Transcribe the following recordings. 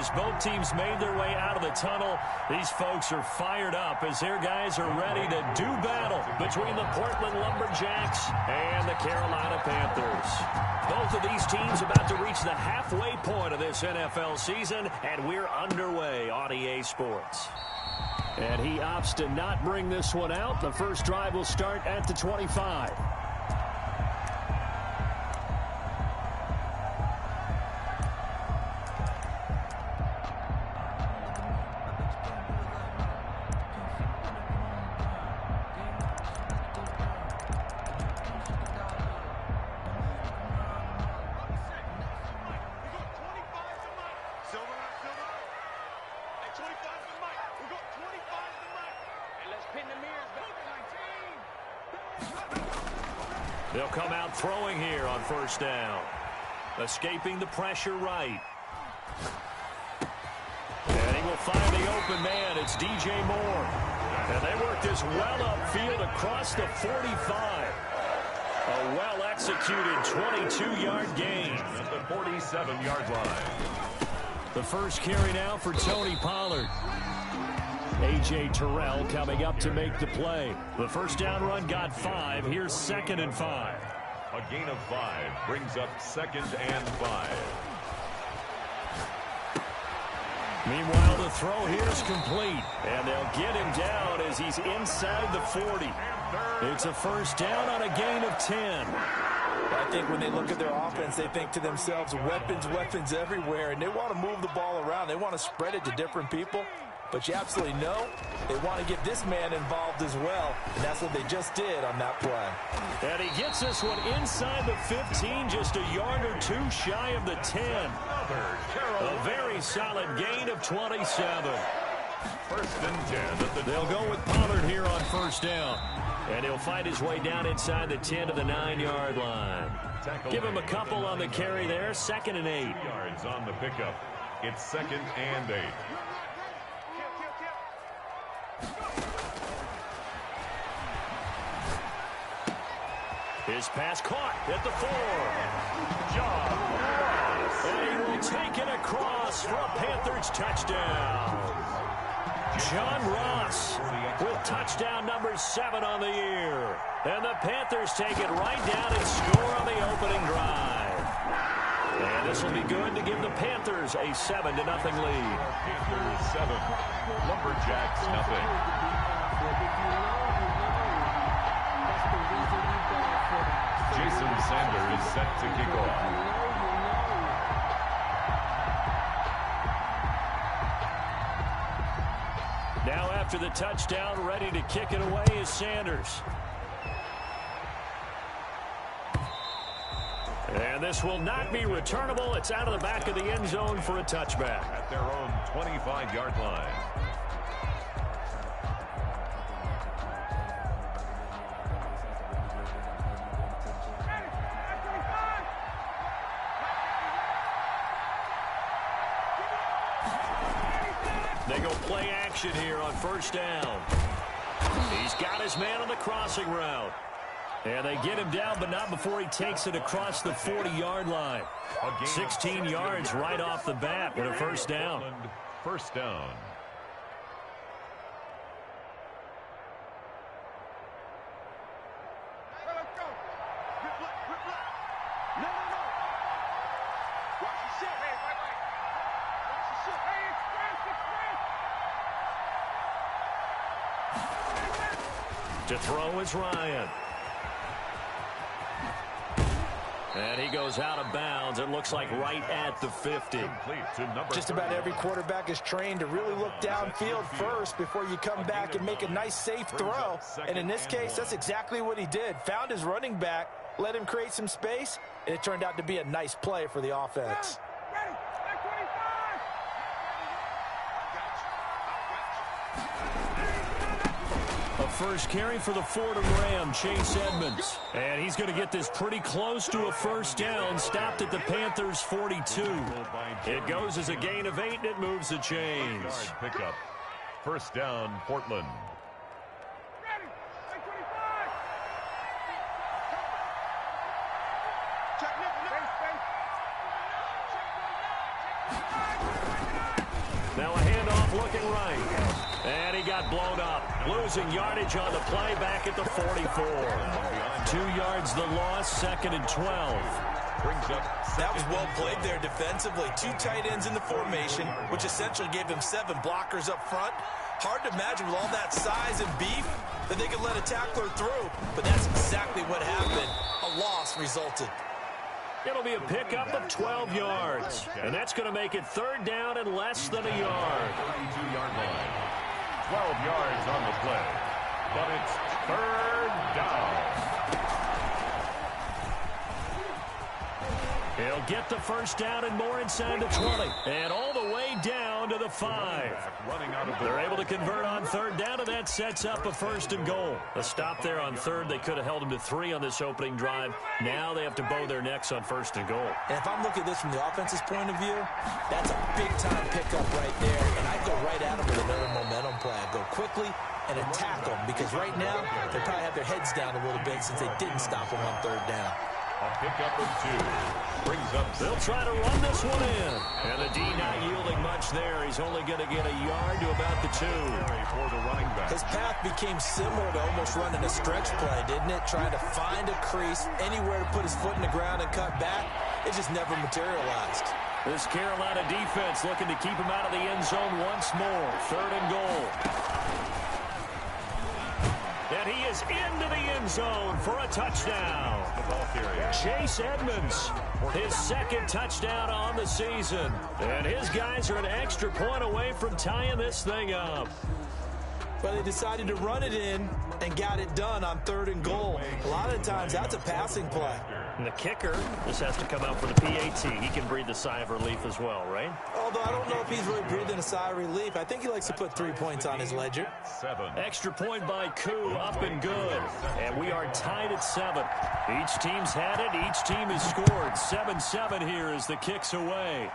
as both teams made their way out of the tunnel. These folks are fired up as their guys are ready to do battle between the Portland Lumberjacks and the Carolina Panthers. Both of these teams about to reach the halfway point of this NFL season, and we're underway on EA Sports. And he opts to not bring this one out. The first drive will start at the 25. They'll come out throwing here on first down. Escaping the pressure right. And he will find the open man. It's DJ Moore. And they work this well upfield across the 45. A well-executed 22-yard gain at the 47-yard line. The first carry now for Tony Pollard. A.J. Terrell coming up to make the play. The first down run got 5. Here's 2nd and 5. A gain of 5 brings up 2nd and 5. Meanwhile, the throw here is complete. And they'll get him down as he's inside the 40. It's a first down on a gain of 10. I think when they look at their offense, they think to themselves, weapons everywhere. And they want to move the ball around. They want to spread it to different people. But you absolutely know they want to get this man involved as well. And that's what they just did on that play. And he gets this one inside the 15, just a yard or two shy of the 10. A very solid gain of 27. First and 10. They'll go with Pollard here on first down. And he'll find his way down inside the 10 to the 9-yard line. Give him a couple on the carry there. 2nd and 8. Yards on the pickup. It's 2nd and 8. His pass caught at the 4. John Ross. And he will take it across for a Panthers touchdown. John Ross with touchdown number 7 on the year. And the Panthers take it right down and score on the opening drive. And this will be good to give the Panthers a 7-0 lead. Panthers 7, Lumberjacks nothing. Jason Sanders is set to kick off. Now after the touchdown, ready to kick it away is Sanders. And this will not be returnable. It's out of the back of the end zone for a touchback. At their own 25-yard line. They go play action here on first down. He's got his man on the crossing route. And they get him down, but not before he takes it across the 40-yard line. 16 yards right off the bat with a first down. First down. To throw is Ryan. And he goes out of bounds. It looks like right at the 50. Just about every quarterback is trained to really look downfield first before you come back and make a nice, safe throw. And in this case, that's exactly what he did. Found his running back, let him create some space, and it turned out to be a nice play for the offense. A first carry for the Fordham Ram, Chase Edmonds. And he's going to get this pretty close to a first down, stopped at the Panthers' 42. It goes as a gain of 8, and it moves the chains. Pickup. First down, Portland. And he got blown up. Losing yardage on the play back at the 44. 2 yards the loss, 2nd and 12. That was well played there defensively. 2 tight ends in the formation, which essentially gave him 7 blockers up front. Hard to imagine with all that size and beef that they could let a tackler through, but that's exactly what happened. A loss resulted. It'll be a pickup of 12 yards, and that's going to make it 3rd down and less than a yard. 32-yard line. 12 yards on the play, but it's 3rd down. He'll get the 1st down and more inside the 20. And all the way down to the 5. They're able to convert on 3rd down, and that sets up a 1st and goal. A stop there on 3rd. They could have held him to 3 on this opening drive. Now they have to bow their necks on 1st and goal. And if I'm looking at this from the offense's point of view, that's a big-time pickup right there. And I'd go right at him with another momentum play. I'd go quickly and attack them, because right now they probably have their heads down a little bit since they didn't stop him on 3rd down. A pickup of 2. Brings up. They'll try to run this one in. And the D not yielding much there. He's only going to get a yard to about the 2. For the running back. His path became similar to almost running a stretch play, didn't it? Trying to find a crease, anywhere to put his foot in the ground and cut back. It just never materialized. This Carolina defense looking to keep him out of the end zone once more. 3rd and goal. And he is into the end zone for a touchdown. Chase Edmonds, his 2nd touchdown on the season. And his guys are an extra point away from tying this thing up. Well, they decided to run it in and got it done on 3rd and goal. A lot of times, that's a passing play. And the kicker just has to come out for the PAT. He can breathe a sigh of relief as well, right? Although I don't know if he's really breathing a sigh of relief. I think he likes to put 3 points on his ledger. 7. Extra point by Koo, up and good. And we are tied at 7. Each team's had it. Each team has scored. 7-7 here as the kick's away.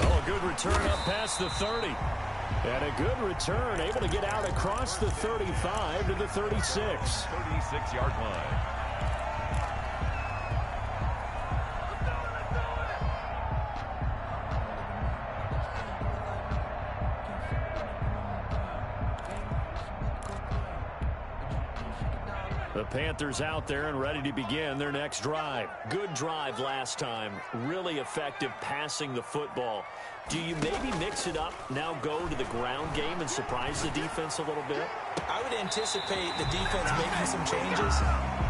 Oh, a good return up past the 30. And a good return, able to get out across the 35 to the 36. 36-yard line. The Panthers out there and ready to begin their next drive. Good drive last time. Really effective passing the football. Do you maybe mix it up, now go to the ground game and surprise the defense a little bit? I would anticipate the defense making some changes,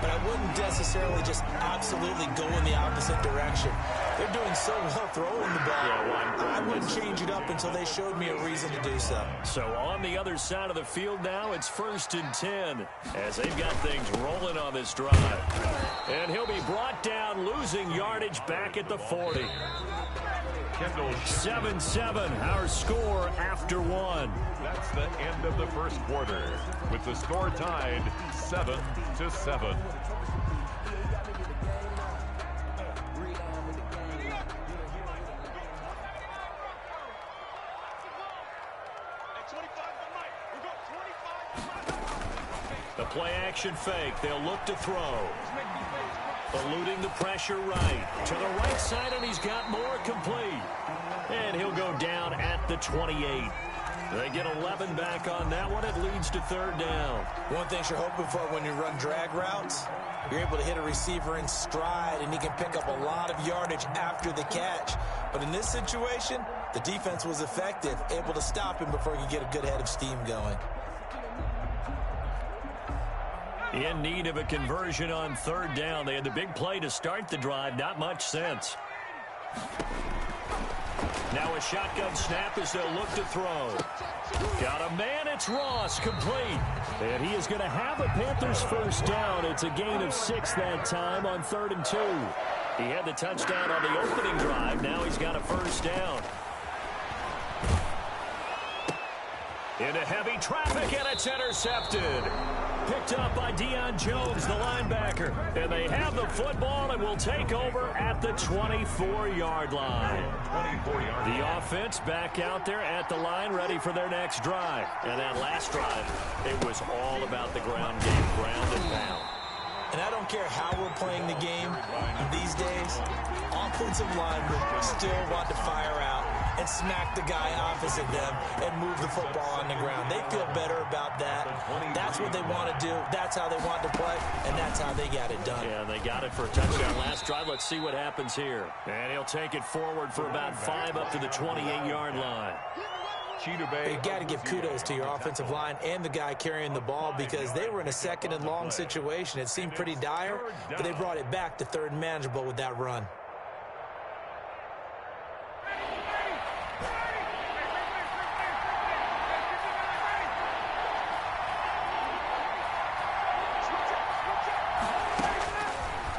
but I wouldn't necessarily just absolutely go in the opposite direction. They're doing so well throwing the ball. I wouldn't change it up until they showed me a reason to do so. So on the other side of the field now, it's 1st and 10 as they've got things rolling on this drive. And he'll be brought down, losing yardage back at the 40. 7-7, our score after 1. That's the end of the 1st quarter, with the score tied 7-7. The play action fake. They'll look to throw. Eluding the pressure right. To the right side, and he's got more complete. And he'll go down at the 28. They get 11 back on that one. It leads to 3rd down. One thing you're hoping for when you run drag routes, you're able to hit a receiver in stride, and he can pick up a lot of yardage after the catch. But in this situation, the defense was effective, able to stop him before he could get a good head of steam going. In need of a conversion on 3rd down. They had the big play to start the drive. Not much sense. Now a shotgun snap as they'll look to throw. Got a man. It's Ross, complete. And he is going to have a Panthers 1st down. It's a gain of 6 that time on 3rd and 2. He had the touchdown on the opening drive. Now he's got a 1st down. Into heavy traffic, and it's intercepted. Picked up by Deion Jones, the linebacker. And they have the football and will take over at the 24-yard line. The offense back out there at the line, ready for their next drive. And that last drive, it was all about the ground game, ground and pound. And I don't care how we're playing the game these days, offensive linemen still want to fire out and smack the guy opposite them and move the football on the ground. They feel better about that. That's what they want to do. That's how they want to play, and that's how they got it done. Yeah, they got it for a touchdown last drive. Let's see what happens here. And he'll take it forward for about 5 up to the 28-yard line. You got to give kudos to your offensive line and the guy carrying the ball because they were in a second and long situation. It seemed pretty dire, but they brought it back to third and manageable with that run.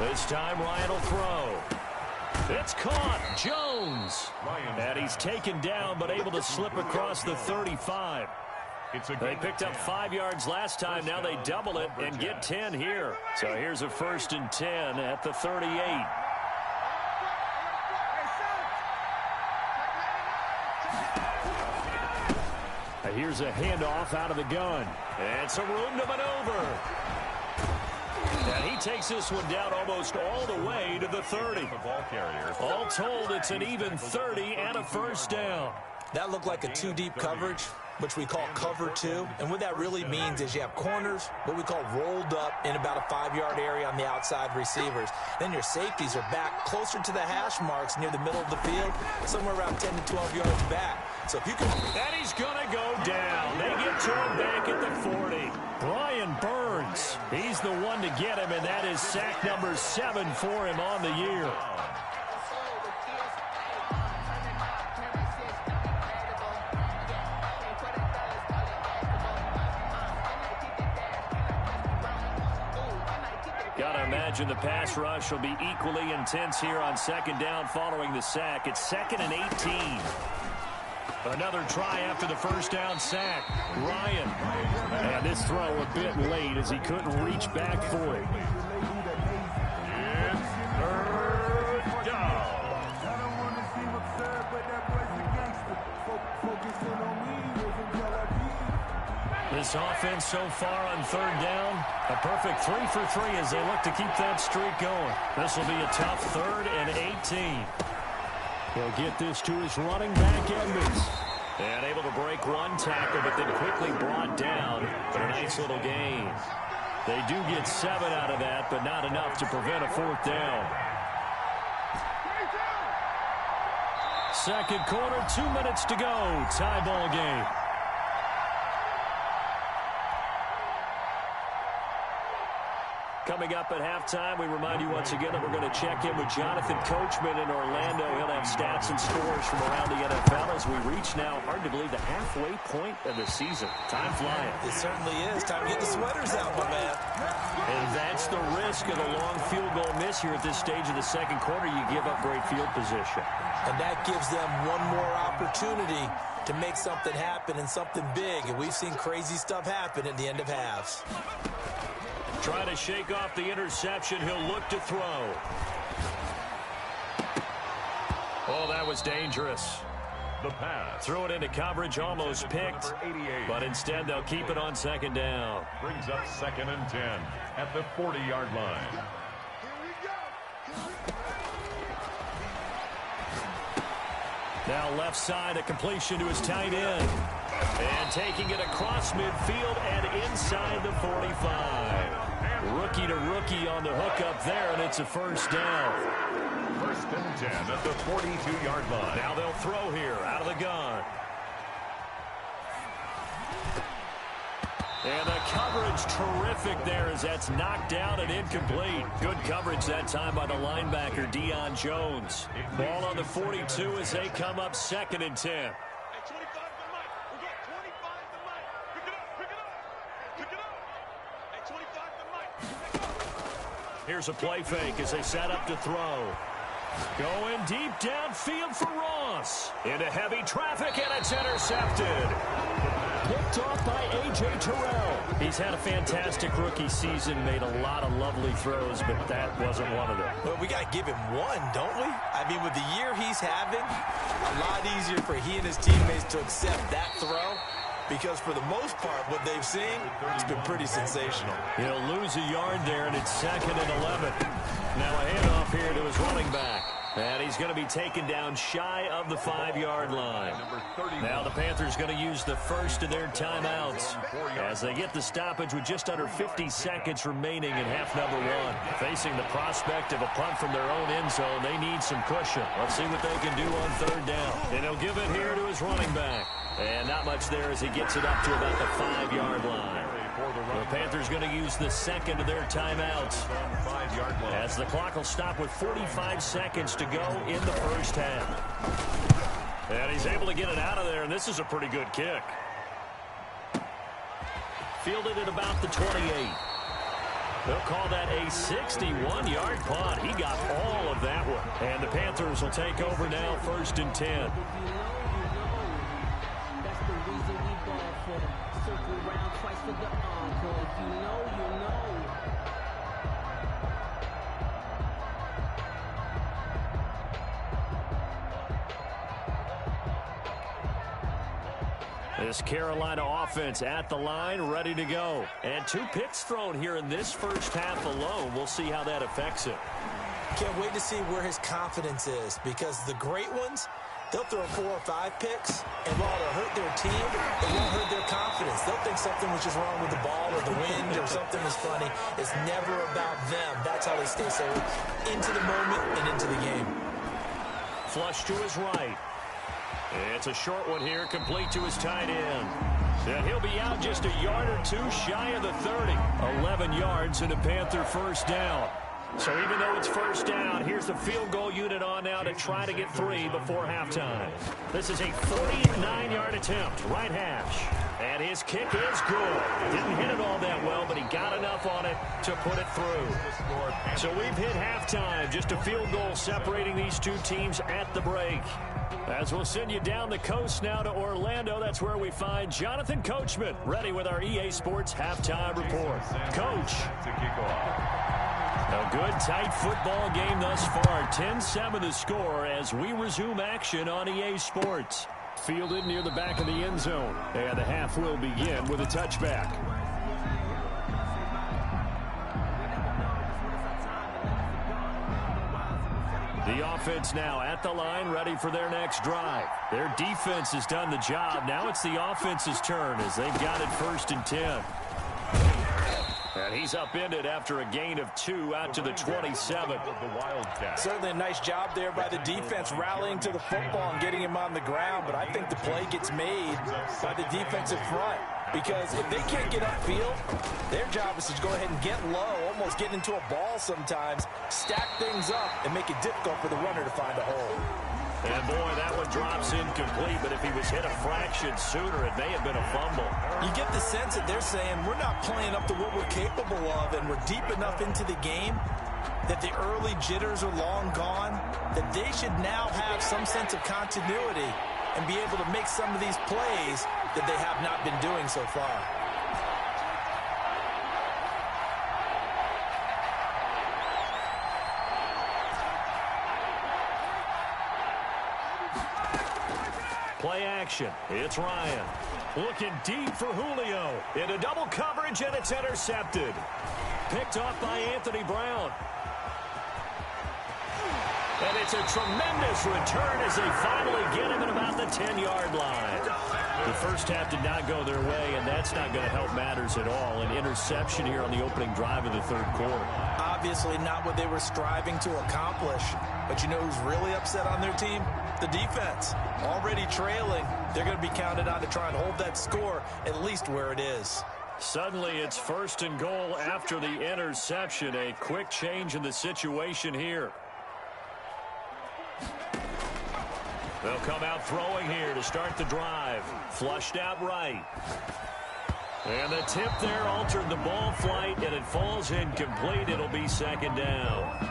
This time Ryan will throw. It's caught. Jones. And he's taken down but able to slip across the 35. They picked up 5 yards last time. Now they double it and get 10 here. So here's a 1st and 10 at the 38. Here's a handoff out of the gun. And some room to maneuver. And he takes this one down almost all the way to the 30. All told, it's an even 30 and a 1st down. That looked like a 2-deep coverage, which we call cover 2. And what that really means is you have corners, what we call rolled up in about a 5-yard area on the outside receivers. Then your safeties are back closer to the hash marks near the middle of the field, somewhere around 10 to 12 yards back. So if you can... And he's going to go down. They get to him back at the 40. Brian Burns, he's the one to get him, and that is sack number 7 for him on the year. Gotta imagine the pass rush will be equally intense here on 2nd down following the sack. It's 2nd and 18. Another try after the 1st down sack. Ryan. And this throw a bit late as he couldn't reach back for it. It's 3rd down. This offense so far on 3rd down, a perfect 3 for 3 as they look to keep that streak going. This will be a tough 3rd and 18. He'll get this to his running back, Edmonds. And able to break one tackle, but then quickly brought down for a nice little gain. They do get 7 out of that, but not enough to prevent a 4th down. 2nd quarter, 2 minutes to go. Tie ball game. Coming up at halftime, we remind you once again that we're going to check in with Jonathan Coachman in Orlando. He'll have stats and scores from around the NFL as we reach now, hard to believe, the halfway point of the season. Time flying. It certainly is. Time to get the sweaters out, my man. And that's the risk of a long field goal miss here at this stage of the 2nd quarter. You give up great field position. And that gives them one more opportunity to make something happen and something big. And we've seen crazy stuff happen at the end of halves. Trying to shake off the interception. He'll look to throw. Oh, that was dangerous. The pass. Threw it into coverage, almost picked. But instead, they'll keep it on 2nd down. Brings up 2nd and 10 at the 40-yard line. Now left side, a completion to his tight end. And taking it across midfield and inside the 45. Rookie to rookie on the hook up there, and it's a 1st down. 1st and 10 at the 42-yard line. Now they'll throw here out of the gun. And the coverage terrific there as that's knocked down and incomplete. Good coverage that time by the linebacker, Deion Jones. Ball on the 42 as they come up 2nd and 10. Here's a play fake as they set up to throw. Going deep downfield for Ross. Into heavy traffic, and it's intercepted. Picked off by A.J. Terrell. He's had a fantastic rookie season, made a lot of lovely throws, but that wasn't one of them. Well, we got to give him one, don't we? I mean, with the year he's having, a lot easier for he and his teammates to accept that throw. Because for the most part, what they've seen, it's been pretty sensational. He'll lose a yard there, and it's 2nd and 11. Now a handoff here to his running back. And he's going to be taken down shy of the 5-yard line. Now the Panthers going to use the first of their timeouts as they get the stoppage with just under 50 seconds remaining in half number 1. Facing the prospect of a punt from their own end zone, they need some cushion. Let's see what they can do on 3rd down. And he'll give it here to his running back. And not much there as he gets it up to about the 5-yard line. The Panthers going to use the second of their timeouts as the clock will stop with 45 seconds to go in the first half. And he's able to get it out of there, and this is a pretty good kick. Fielded at about the 28. They'll call that a 61-yard punt. He got all of that one. And the Panthers will take over now, 1st and 10. This Carolina offense at the line, ready to go. And 2 picks thrown here in this first half alone. We'll see how that affects it. Can't wait to see where his confidence is, because the great ones, they'll throw 4 or 5 picks, and while it'll hurt their team, it won't hurt their confidence. They'll think something was just wrong with the ball or the wind or something was funny. It's never about them. That's how they stay so into the moment and into the game. Flush to his right. It's a short one here, complete to his tight end. And he'll be out just a yard or 2 shy of the 30. 11 yards and a Panther first down. So even though it's first down, here's the field goal unit on now to try to get 3 before halftime. This is a 49-yard attempt, right hash. And his kick is good. Didn't hit it all that well, but he got enough on it to put it through. So we've hit halftime. Just a field goal separating these 2 teams at the break. As we'll send you down the coast now to Orlando, that's where we find Jonathan Coachman, ready with our EA Sports halftime report. Coach. A good, tight football game thus far. 10-7 the score as we resume action on EA Sports. Fielded near the back of the end zone. And the half will begin with a touchback. The offense now at the line, ready for their next drive. Their defense has done the job. Now it's the offense's turn as they've got it 1st and 10. And he's upended after a gain of 2 out to the 27. Certainly a nice job there by the defense rallying to the football and getting him on the ground, but I think the play gets made by the defensive front, because if they can't get upfield, their job is to go ahead and get low, almost get into a ball sometimes, stack things up, and make it difficult for the runner to find a hole. And boy, that one drops incomplete, but if he was hit a fraction sooner, it may have been a fumble. You get the sense that they're saying we're not playing up to what we're capable of, and we're deep enough into the game that the early jitters are long gone, that they should now have some sense of continuity and be able to make some of these plays that they have not been doing so far. Play action. It's Ryan. Looking deep for Julio. Into double coverage, and it's intercepted. Picked off by Anthony Brown. And it's a tremendous return as they finally get him at about the 10-yard line. The first half did not go their way, and that's not going to help matters at all. An interception here on the opening drive of the 3rd quarter. Obviously not what they were striving to accomplish. But you know who's really upset on their team? The defense. Already trailing. They're going to be counted on to try and hold that score at least where it is. Suddenly it's 1st and goal after the interception. A quick change in the situation here. They'll come out throwing here to start the drive. Flushed out right. And the tip there altered the ball flight, and it falls incomplete. It'll be 2nd down.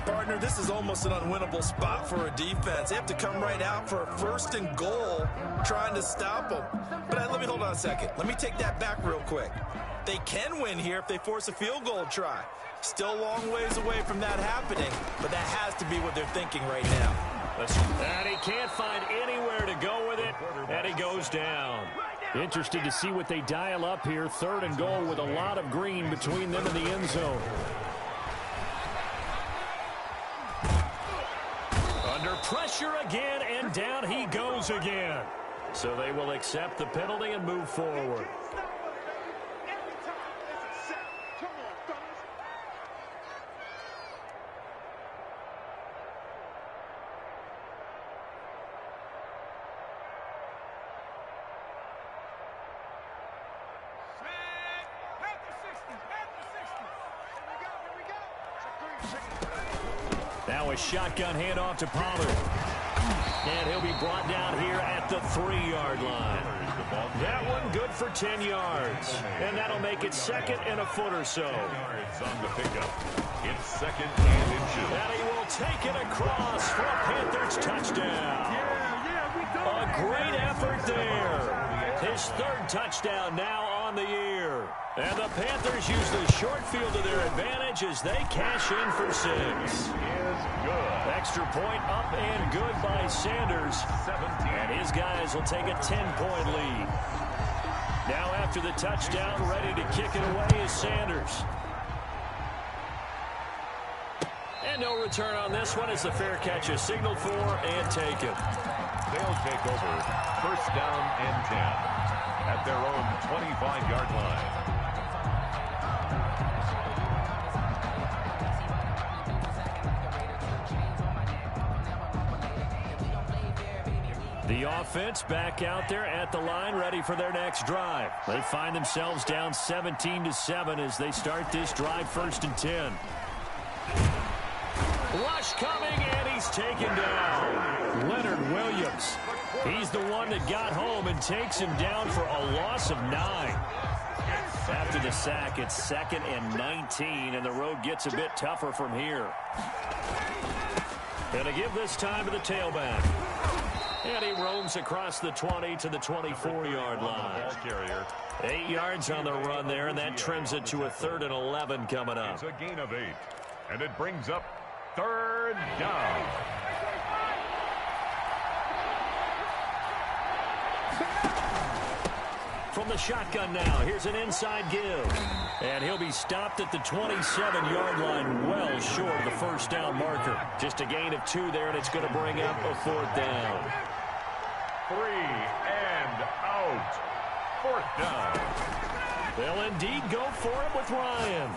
Partner, this is almost an unwinnable spot for a defense. They have to come right out for a 1st and goal trying to stop them. But let me hold on a second. Let me take that back real quick. They can win here if they force a field goal try. Still a long ways away from that happening, but that has to be what they're thinking right now. And he can't find anywhere to go with it, and he goes down. Interested to see what they dial up here. 3rd and goal with a lot of green between them and the end zone. Under pressure again, and down he goes again. So they will accept the penalty and move forward. Now a shotgun handoff to Pollard. And he'll be brought down here at the 3-yard line. That one good for 10 yards. And that'll make it second and a foot or so. On the pickup. It's second and inches. And he will take it across for a Panthers touchdown. A great effort there. His third touchdown now on the year. And the Panthers use the short field to their advantage as they cash in for 6. Is good. Extra point up and good by Sanders. 17. And his guys will take a 10-point lead. Now after the touchdown, ready to kick it away is Sanders. And no return on this one as the fair catch is signaled for and taken. They'll take over first down and 10 at their own 25-yard line. The offense back out there at the line, ready for their next drive. They find themselves down 17-7 as they start this drive, first and 10. Rush coming, and he's taken down. Leonard Williams. He's the one that got home and takes him down for a loss of 9. After the sack, it's second and 19, and the road gets a bit tougher from here. Gonna give this time to the tailback. And he roams across the 20 to the 24-yard line. 8 yards on the run there, and that trims it to a 3rd and 11 coming up. It's a gain of 8, and it brings up 3rd down. From the shotgun now, here's an inside give. And he'll be stopped at the 27-yard line, well short of the first down marker. Just a gain of 2 there, and it's going to bring up a 4th down. 3 and out. 4th down. They'll indeed go for it with Ryan.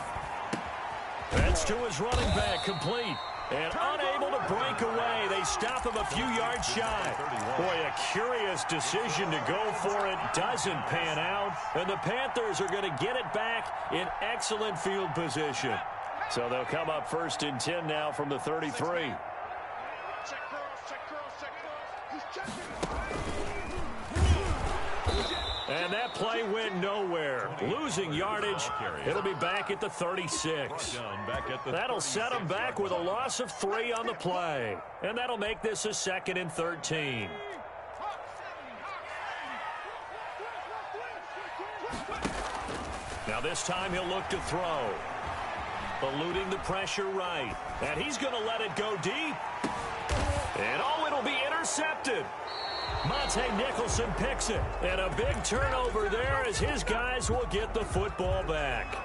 That's to his running back, complete. And unable to break away. They stop him a few yards shy. Boy, a curious decision to go for it. Doesn't pan out. And the Panthers are going to get it back in excellent field position. So they'll come up first and 10 now from the 33. And that play went nowhere. Losing yardage. It'll be back at the 36. That'll set them back with a loss of 3 on the play. And that'll make this a 2nd and 13. Now this time he'll look to throw. Eluding the pressure right. And he's going to let it go deep. And oh, it'll be intercepted. Monte Nicholson picks it. And a big turnover there as his guys will get the football back.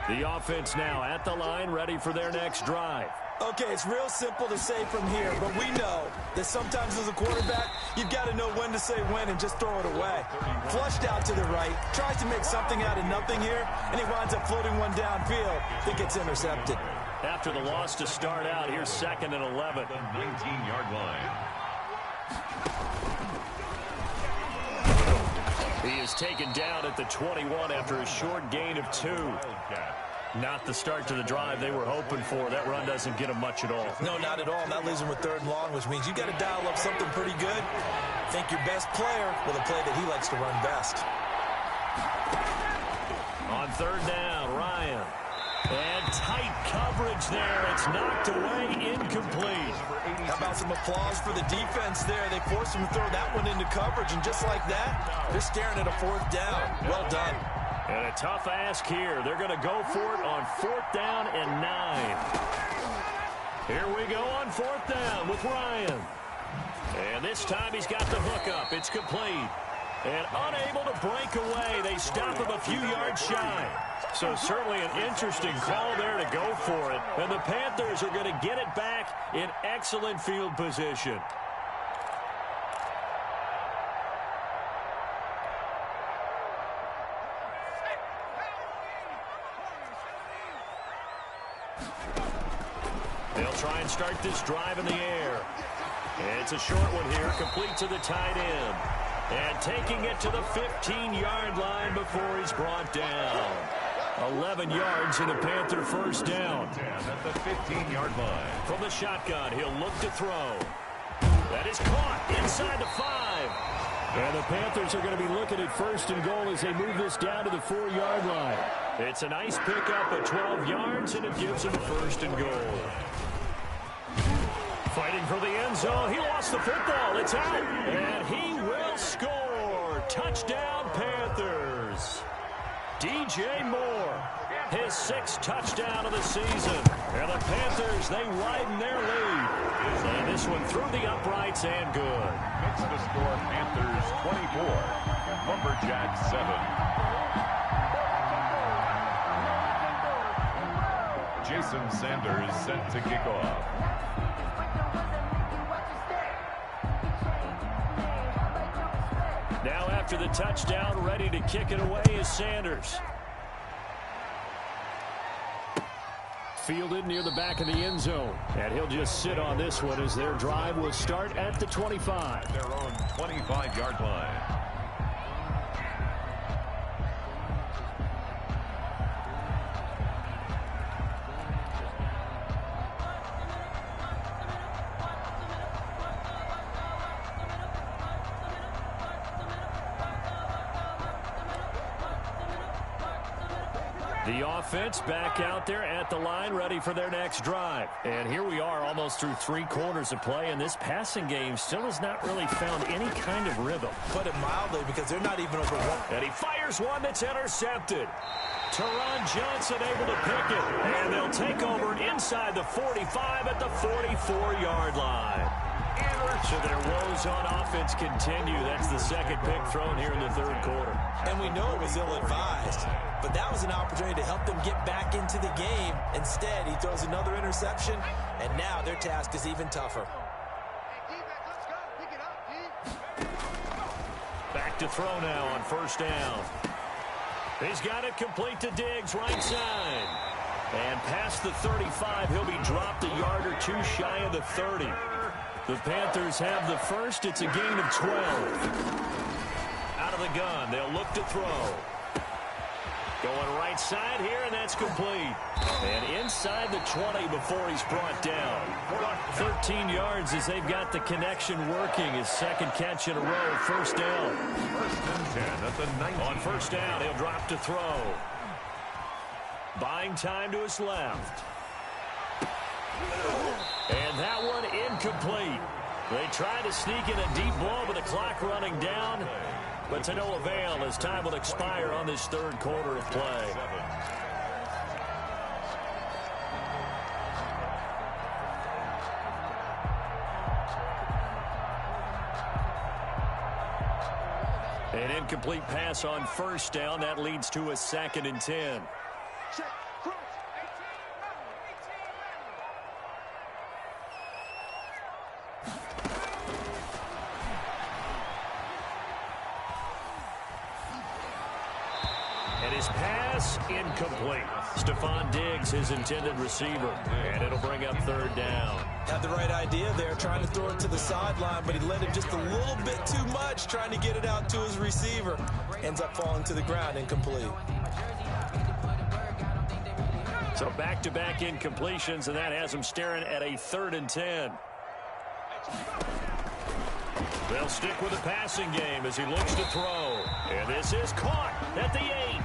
The offense now at the line, ready for their next drive. Okay, it's real simple to say from here, but we know that sometimes as a quarterback, you've got to know when to say when and just throw it away. Flushed out to the right, tries to make something out of nothing here, and he winds up floating one downfield that gets intercepted. After the loss to start out, here's 2nd and 11. The 19-yard line. He is taken down at the 21 after a short gain of 2. Not the start to the drive they were hoping for. That run doesn't get him much at all. No, not at all. That leaves him with 3rd and long, which means you got to dial up something pretty good. Think your best player with a play that he likes to run best. On 3rd down, Ryan. And tight coverage there. It's knocked away, incomplete. How about some applause for the defense there? They forced him to throw that one into coverage, and just like that, they're staring at a 4th down. Well done. And a tough ask here. They're going to go for it on 4th down and 9. Here we go on 4th down with Ryan. And this time he's got the hook up. It's complete. And unable to break away. They stop him a few yards shy. So certainly an interesting call there to go for it. And the Panthers are going to get it back in excellent field position. They'll try and start this drive in the air. And it's a short one here, complete to the tight end. And taking it to the 15-yard line before he's brought down. 11 yards and a Panther first down. At the 15-yard line. From the shotgun, he'll look to throw. That is caught inside the 5. And the Panthers are going to be looking at first and goal as they move this down to the 4-yard line. It's a nice pickup of 12 yards, and it gives them first and goal. Fighting for the end zone. He lost the football. It's out. And he will score. Touchdown, Panthers. DJ Moore, his 6th touchdown of the season. And the Panthers, they widen their lead. And this one through the uprights and good. Makes the score Panthers 24, Lumberjacks 7. Jason Sanders set to kick off. Now after the touchdown, ready to kick it away is Sanders. Fielded near the back of the end zone. And he'll just sit on this one as their drive will start at the 25. Their own 25-yard line. The offense back out there at the line, ready for their next drive. And here we are almost through 3 quarters of play, and this passing game still has not really found any kind of rhythm. Put it mildly, because they're not even over one. And he fires one that's intercepted. Teron Johnson able to pick it, and they'll take over inside the 45 at the 44-yard line. So their woes on offense continue. That's the second pick thrown here in the 3rd quarter. And we know it was ill-advised, but that was an opportunity to help them get back into the game. Instead, he throws another interception, and now their task is even tougher. Back to throw now on first down. He's got it complete to Diggs, right side. And past the 35, he'll be dropped a yard or 2 shy of the 30. The Panthers have the first. It's a gain of 12. Out of the gun, they'll look to throw. Going right side here, and that's complete. And inside the 20 before he's brought down. 13 yards as they've got the connection working. His 2nd catch in a row, first down. First and 10 at the 19. On first down, he'll drop to throw. Buying time to his left. And that one incomplete. They tried to sneak in a deep ball with the clock running down, but to no avail as time will expire on this 3rd quarter of play. An incomplete pass on first down. That leads to a 2nd and 10. Pass incomplete. Stephon Diggs, his intended receiver, and it'll bring up 3rd down. Had the right idea there, trying to throw it to the sideline, but he let it just a little bit too much, trying to get it out to his receiver. Ends up falling to the ground, incomplete. So back-to-back incompletions, and that has him staring at a 3rd and 10. They'll stick with the passing game as he looks to throw. And this is caught at the 8.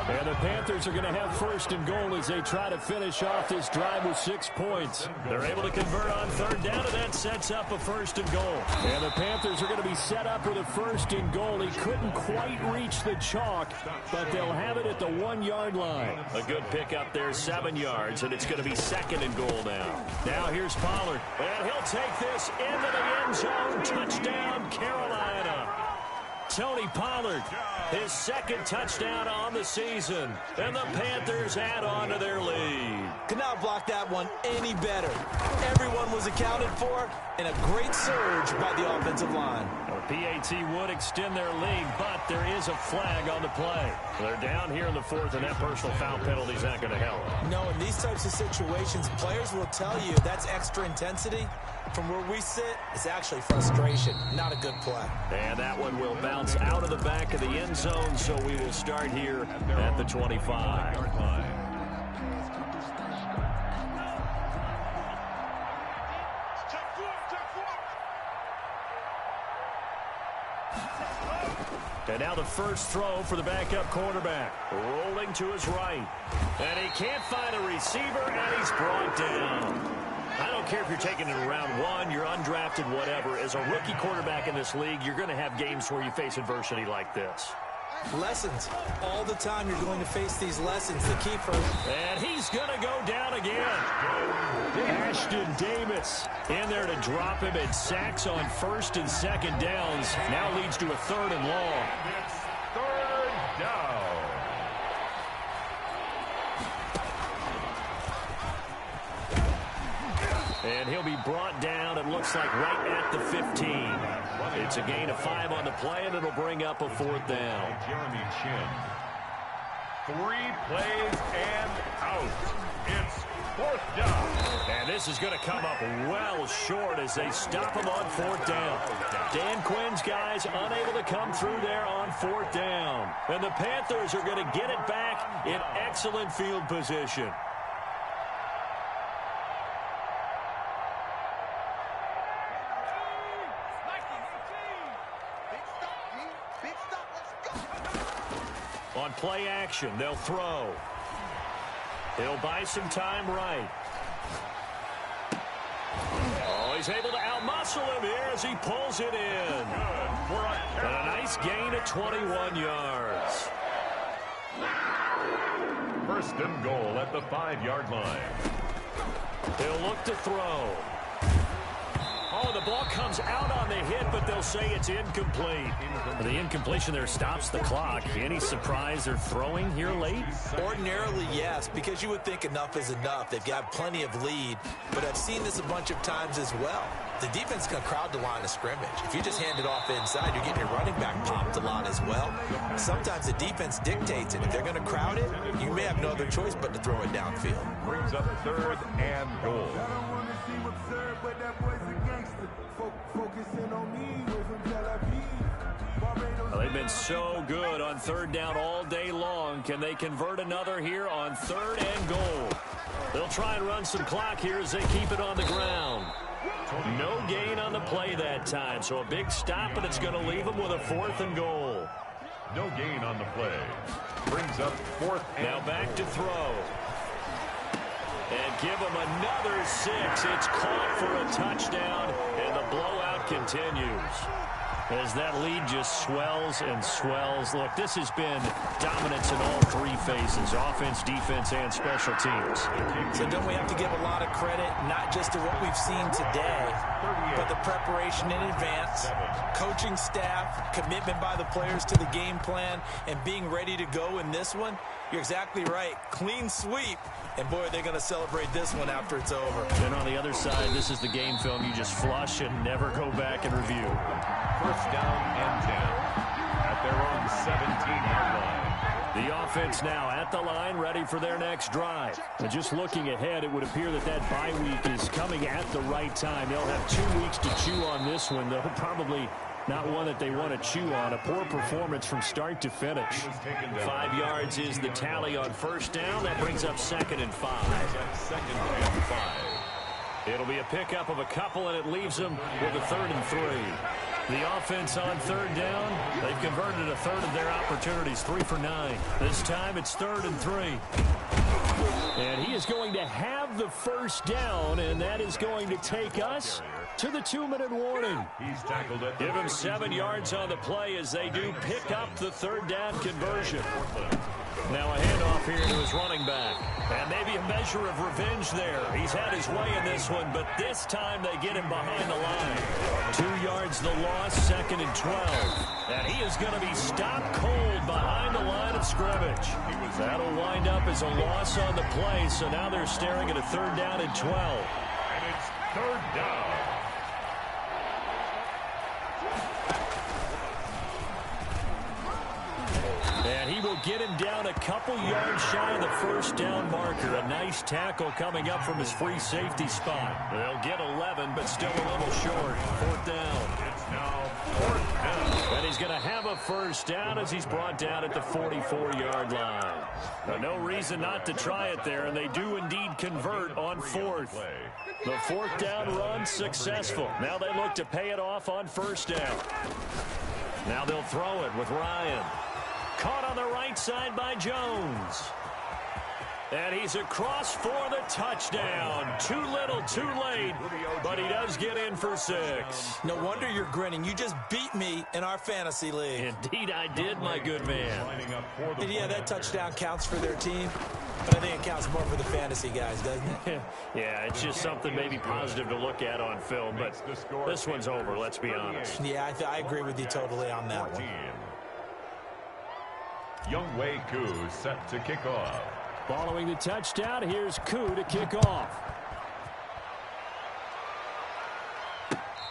And the Panthers are going to have first and goal as they try to finish off this drive with 6 points. They're able to convert on 3rd down, and that sets up a first and goal. And the Panthers are going to be set up with a first and goal. He couldn't quite reach the chalk, but they'll have it at the 1-yard line. A good pickup there, 7 yards, and it's going to be 2nd and goal now. Now here's Pollard, and he'll take this into the end zone. Touchdown, Carolina. Tony Pollard. His second touchdown on the season. And the Panthers add on to their lead. Could not block that one any better. Everyone was accounted for, and a great surge by the offensive line. Well, PAT would extend their lead, but there is a flag on the play. They're down here in the fourth, and that personal foul penalty is not going to help. No, in these types of situations, players will tell you that's extra intensity. From where we sit, it's actually frustration, not a good play. And that one will bounce out of the back of the end zone, so we will start here at the 25. And now the first throw for the backup quarterback. Rolling to his right. And he can't find a receiver, and he's brought down. I don't care if you're taking it in round one, you're undrafted, whatever. As a rookie quarterback in this league, you're going to have games where you face adversity like this. Lessons. All the time you're going to face these lessons. The keeper. And he's going to go down again. Ashton Davis in there to drop him, and sacks on first and second downs. Now leads to a third and long. It's third down. And he'll be brought down, it looks like, right at the 15. It's a gain of 5 on the play, and it'll bring up a fourth down. Jeremy Chin. 3 plays and out. It's fourth down. And this is going to come up well short as they stop him on fourth down. Dan Quinn's guys unable to come through there on fourth down. And the Panthers are going to get it back in excellent field position. On play action, they'll throw. He'll buy some time right. Oh, he's able to outmuscle him here as he pulls it in. And a nice gain of 21 yards. First and goal at the 5-yard line. He'll look to throw. Oh, the ball comes out on the hit, but they'll say it's incomplete. The incompletion there stops the clock. Any surprise they're throwing here late? Ordinarily, yes, because you would think enough is enough. They've got plenty of lead, but I've seen this a bunch of times as well. The defense can crowd the line of scrimmage. If you just hand it off inside, you're getting your running back popped a lot as well. Sometimes the defense dictates it. If they're going to crowd it, you may have no other choice but to throw it downfield. Brings up third and goal. Well, they've been so good on third down all day long. Can they convert another here on third and goal? They'll try and run some clock here as they keep it on the ground. No gain on the play that time, so a big stop, and it's going to leave them with a fourth and goal. No gain on the play. Brings up fourth and now back to throw. And give them another 6. It's caught for a touchdown, and the blowout continues. As that lead just swells and swells. Look, this has been dominance in all 3 phases, offense, defense, and special teams. So don't we have to give a lot of credit, not just to what we've seen today, but the preparation in advance, coaching staff, commitment by the players to the game plan, and being ready to go in this one? You're exactly right. Clean sweep. And, boy, they're going to celebrate this one after it's over. And on the other side, this is the game film you just flush and never go back and review. First down and 10 at their own 17-yard line. The offense now at the line, ready for their next drive. And just looking ahead, it would appear that bye week is coming at the right time. They'll have 2 weeks to chew on this one, though probably not one that they want to chew on. A poor performance from start to finish. 5 yards is the tally on first down. That brings up second and 5. Second and 5. It'll be a pickup of a couple, and it leaves them with a third and 3. The offense on third down, they've converted a third of their opportunities, 3 for 9. This time it's third and 3. And he is going to have the first down, and that is going to take us to the 2-minute warning. He's tackled it. Give him 7 yards on the play as they do pick up the third down conversion. Now a handoff here to his running back. And maybe a measure of revenge there. He's had his way in this one, but this time they get him behind the line. 2 yards the loss, 2nd and 12. And he is going to be stopped cold behind the line of scrimmage. That'll wind up as a loss on the play, so now they're staring at a 3rd down and 12. And it's 3rd down. And he will get him down a couple yards shy of the 1st down marker. A nice tackle coming up from his free safety spot. They'll get 11, but still a little short. 4th down. It's now 4th down. And he's going to have a 1st down as he's brought down at the 44-yard line. No reason not to try it there, and they do indeed convert on 4th. The 4th down run successful. Now they look to pay it off on 1st down. Now they'll throw it with Ryan. Caught on the right side by Jones. And he's across for the touchdown. Too little, too late, but he does get in for 6. No wonder you're grinning. You just beat me in our fantasy league. Indeed I did, my good man. And yeah, that touchdown counts for their team, but I think it counts more for the fantasy guys, doesn't it? Yeah, it's just something maybe positive to look at on film, but this one's over, let's be honest. Yeah, I agree with you totally on that one. Younghoe Koo set to kick off. Following the touchdown, here's Koo to kick off.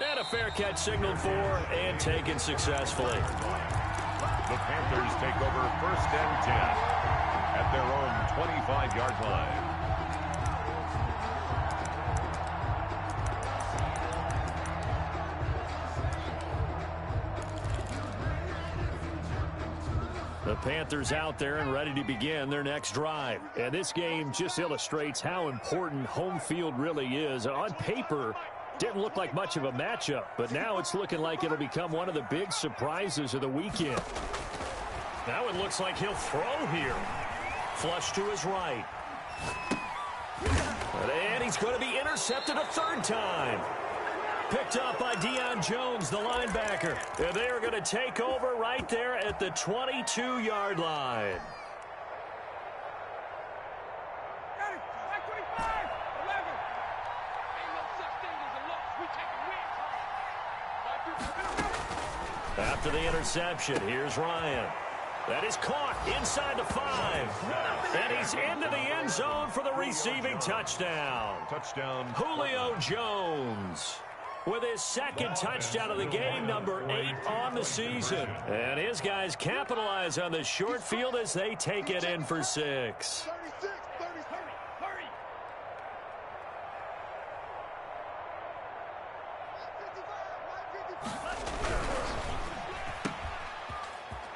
And a fair catch signaled for and taken successfully. The Panthers take over 1st and 10 at their own 25-yard line. The Panthers out there and ready to begin their next drive. And this game just illustrates how important home field really is. On paper, didn't look like much of a matchup, but now it's looking like it'll become one of the big surprises of the weekend. Now it looks like he'll throw here. Flush to his right. And he's going to be intercepted a 3rd time. Picked up by Deion Jones, the linebacker. And they are going to take over right there at the 22-yard line. After the interception, here's Ryan. That is caught inside the 5. And he's into the end zone for the receiving touchdown. Touchdown. Julio Jones with his 2nd touchdown of the game, number 8 on the season. And his guys capitalize on the short field as they take it in for 6.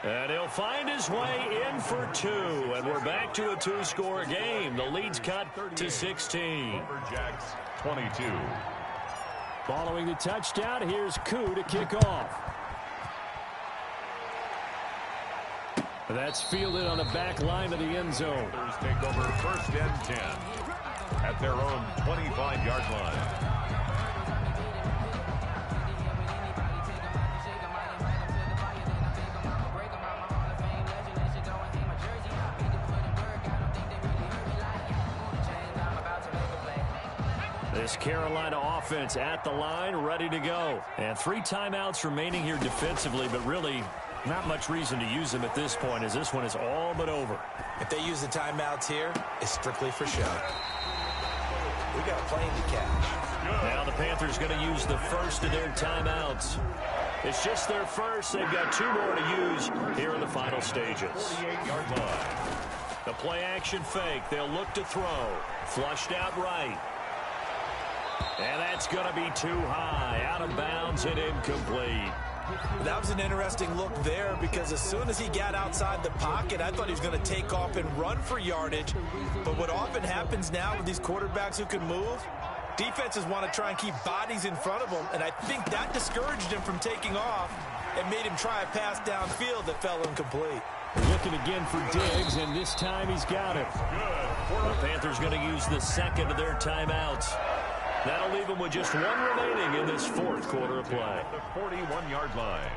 And he'll find his way in for 2. And we're back to a 2-score game. The lead's cut to 16. Lumberjacks 22. Following the touchdown, here's Koo to kick off. That's fielded on the back line of the end zone. Take over 1st and 10 at their own 25-yard line. This Carolina offense at the line, ready to go. And 3 timeouts remaining here defensively, but really not much reason to use them at this point as this one is all but over. If they use the timeouts here, it's strictly for show. We got a plane to catch. Now the Panthers going to use the first of their timeouts. It's just their first. They've got 2 more to use here in the final stages. 48-yard line. The play action fake. They'll look to throw. Flushed out right. And that's going to be too high. Out of bounds and incomplete. That was an interesting look there because as soon as he got outside the pocket, I thought he was going to take off and run for yardage. But what often happens now with these quarterbacks who can move, defenses want to try and keep bodies in front of them. And I think that discouraged him from taking off and made him try a pass downfield that fell incomplete. Looking again for Diggs, and this time he's got it. The Panthers going to use the second of their timeouts. That'll leave them with just 1 remaining in this 4th quarter of play. The 41-yard line.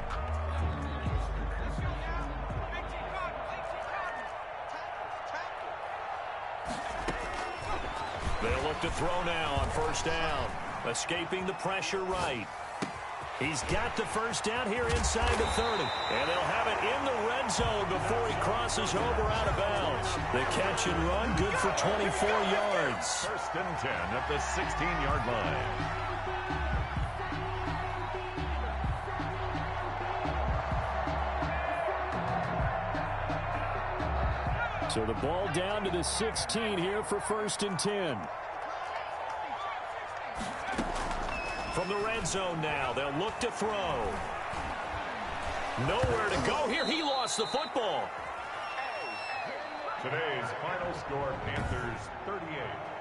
look to throw now on first down. Escaping the pressure right. He's got the first down here inside the 30. And they'll have it in the red zone before he crosses over out of bounds. The catch and run, good for 24 yards. First and 10 at the 16-yard line. So the ball down to the 16 here for first and 10. From the red zone now, they'll look to throw. Nowhere to go here. He lost the football. Today's final score, Panthers 38.